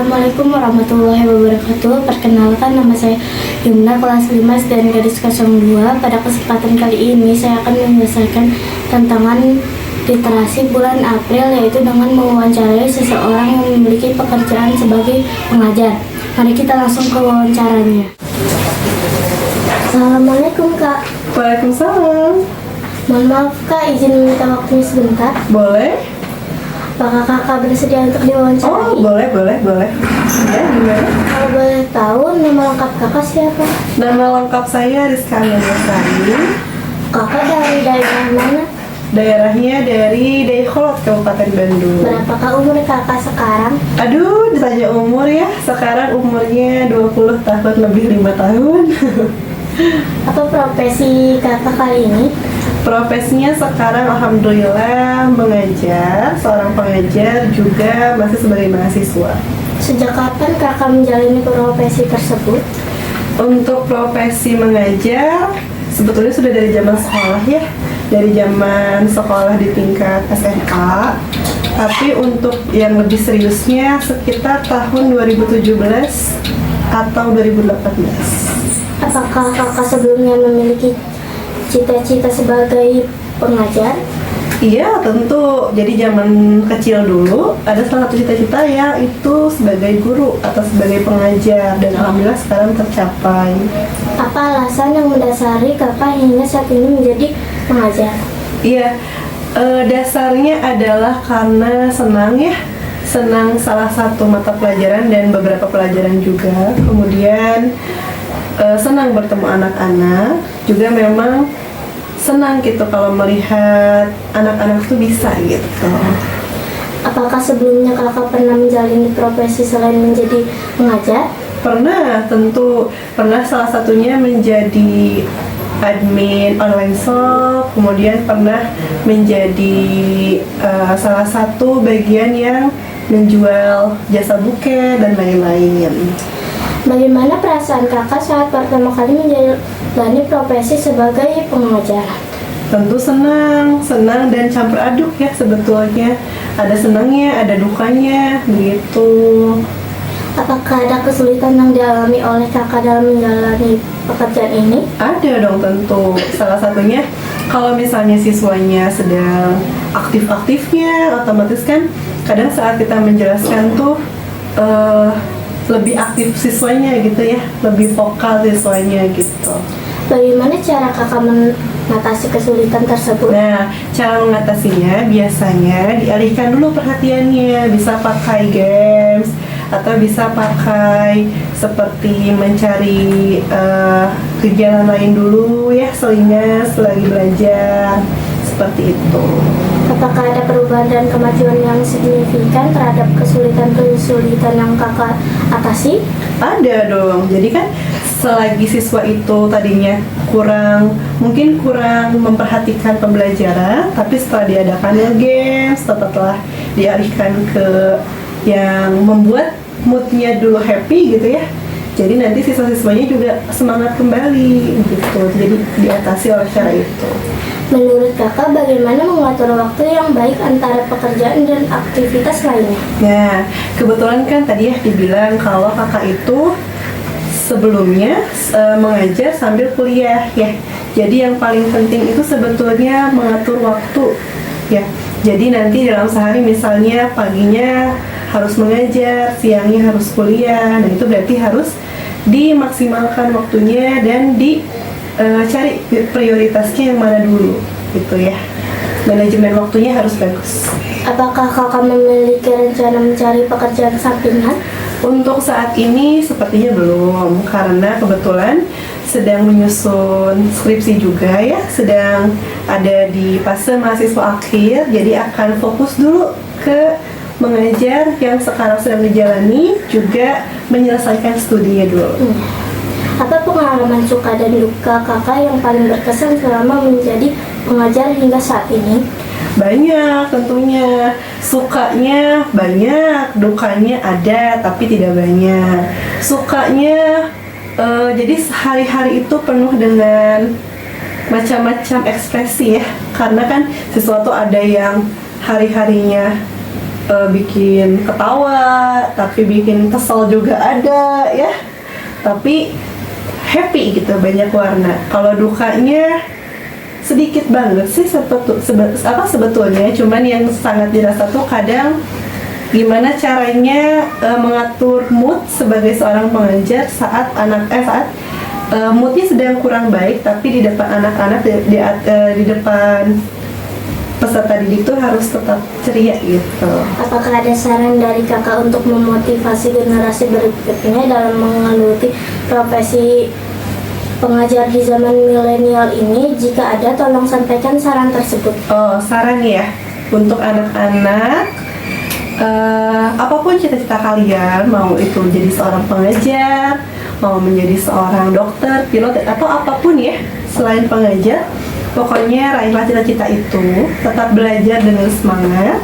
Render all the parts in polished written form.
Assalamualaikum warahmatullahi wabarakatuh. Perkenalkan, nama saya Yumna, kelas 5 dan garis 02. Pada kesempatan kali ini saya akan menyelesaikan tantangan literasi bulan April, yaitu dengan mewawancarai seseorang yang memiliki pekerjaan sebagai pengajar. Mari kita langsung ke wawancaranya. Assalamualaikum, Kak. Waalaikumsalam. Mohon maaf, Kak, izin meminta waktunya sebentar. Boleh? Apakah kakak bersedia untuk diwawancarai? Oh, boleh. Ya, gimana? Kalau boleh tahu, nama lengkap kakak siapa? Nama lengkap saya Rizka Sari. Kakak dari daerah mana? Daerahnya dari Dayakolot, Kabupaten Bandung. Berapakah umur kakak sekarang? Aduh, ditanya umur ya. Sekarang umurnya 20 tahun, lebih 5 tahun. Apa profesi kakak kali ini? Profesinya sekarang alhamdulillah mengajar, seorang pengajar, juga masih sebagai mahasiswa. Sejak kapan kakak menjalani profesi tersebut? Untuk profesi mengajar sebetulnya sudah dari zaman sekolah ya, dari zaman sekolah di tingkat SMA. Tapi untuk yang lebih seriusnya sekitar tahun 2017 atau 2018. Apakah kakak sebelumnya memiliki cita-cita sebagai pengajar? Iya, tentu. Jadi zaman kecil dulu ada salah satu cita-cita yang itu sebagai guru atau sebagai pengajar, dan alhamdulillah sekarang tercapai. Apa alasan yang mendasari kakak hingga saat ini menjadi pengajar? Iya, dasarnya adalah karena senang salah satu mata pelajaran dan beberapa pelajaran juga. Kemudian senang bertemu anak-anak, juga memang senang gitu kalau melihat anak-anak tuh bisa gitu. Apakah sebelumnya kakak pernah menjalani profesi selain menjadi pengajar? Pernah, tentu pernah, salah satunya menjadi admin online shop, kemudian pernah menjadi salah satu bagian yang menjual jasa buket dan lain-lain. Bagaimana perasaan kakak saat pertama kali menjalani profesi sebagai pengajar? Tentu senang dan campur aduk ya sebetulnya. Ada senangnya, ada dukanya, begitu. Apakah ada kesulitan yang dialami oleh kakak dalam menjalani pekerjaan ini? Ada dong tentu. Salah satunya kalau misalnya siswanya sedang aktif-aktifnya, otomatis kan kadang saat kita menjelaskan tuh lebih aktif siswanya gitu ya, lebih vokal siswanya gitu. Bagaimana cara kakak mengatasi kesulitan tersebut? Nah, cara mengatasinya biasanya dialihkan dulu perhatiannya, bisa pakai games atau bisa pakai seperti mencari kegiatan lain dulu ya, selingan selagi belajar, seperti itu. Apakah ada perubahan dan kemajuan yang signifikan terhadap kesulitan yang kakak atasi? Ada dong. Jadi kan selagi siswa itu tadinya mungkin kurang memperhatikan pembelajaran, tapi setelah diadakan games, setelah dialihkan ke yang membuat moodnya dulu happy gitu ya, jadi nanti siswa-siswanya juga semangat kembali gitu. Jadi diatasi oleh cara itu. Menurut kakak, bagaimana mengatur waktu yang baik antara pekerjaan dan aktivitas lainnya? Nah, kebetulan kan tadi ya dibilang kalau kakak itu sebelumnya mengajar sambil kuliah ya. Jadi yang paling penting itu sebetulnya mengatur waktu ya. Jadi nanti dalam sehari misalnya paginya harus mengajar, siangnya harus kuliah, dan itu berarti harus dimaksimalkan waktunya dan cari prioritasnya yang mana dulu gitu ya. Manajemen waktunya harus bagus. Apakah kakak memiliki rencana mencari pekerjaan sampingan? Untuk saat ini sepertinya belum, karena kebetulan sedang menyusun skripsi juga ya, sedang ada di fase mahasiswa akhir, jadi akan fokus dulu ke mengajar yang sekarang sedang dijalani, juga menyelesaikan studinya dulu. Apa pengalaman suka dan duka kakak yang paling berkesan selama menjadi pengajar hingga saat ini? Banyak tentunya. Sukanya banyak, dukanya ada tapi tidak banyak. Sukanya jadi hari-hari itu penuh dengan macam-macam ekspresi ya, karena kan sesuatu ada yang hari-harinya bikin ketawa, tapi bikin kesel juga ada ya. Tapi happy gitu, banyak warna. Kalau dukanya sedikit banget sih sebetulnya, cuman yang sangat dirasa tuh kadang gimana caranya mengatur mood sebagai seorang pengajar saat moodnya sedang kurang baik, tapi di depan anak-anak di depan peserta didik tuh harus tetap ceria gitu. Apakah ada saran dari kakak untuk memotivasi generasi berikutnya dalam menggeluti profesi pengajar di zaman milenial ini? Jika ada, tolong sampaikan saran tersebut. Oh, saran ya untuk anak-anak, apapun cita-cita kalian, mau itu menjadi seorang pengajar, mau menjadi seorang dokter, pilot, atau apapun ya selain pengajar, pokoknya raihlah cita-cita itu, tetap belajar dengan semangat,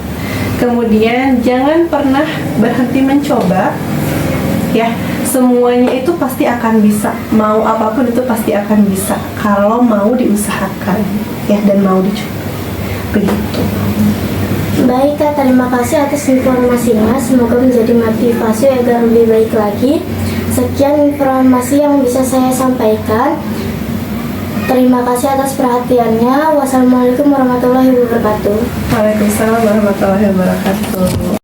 kemudian jangan pernah berhenti mencoba ya. Semuanya itu pasti akan bisa, mau apapun itu pasti akan bisa kalau mau diusahakan ya, dan mau dicoba begitu. Baik Kak, terima kasih atas informasinya. Semoga menjadi motivasi agar lebih baik lagi. Sekian informasi yang bisa saya sampaikan. Terima kasih atas perhatiannya. Wassalamualaikum warahmatullahi wabarakatuh. Waalaikumsalam warahmatullahi wabarakatuh.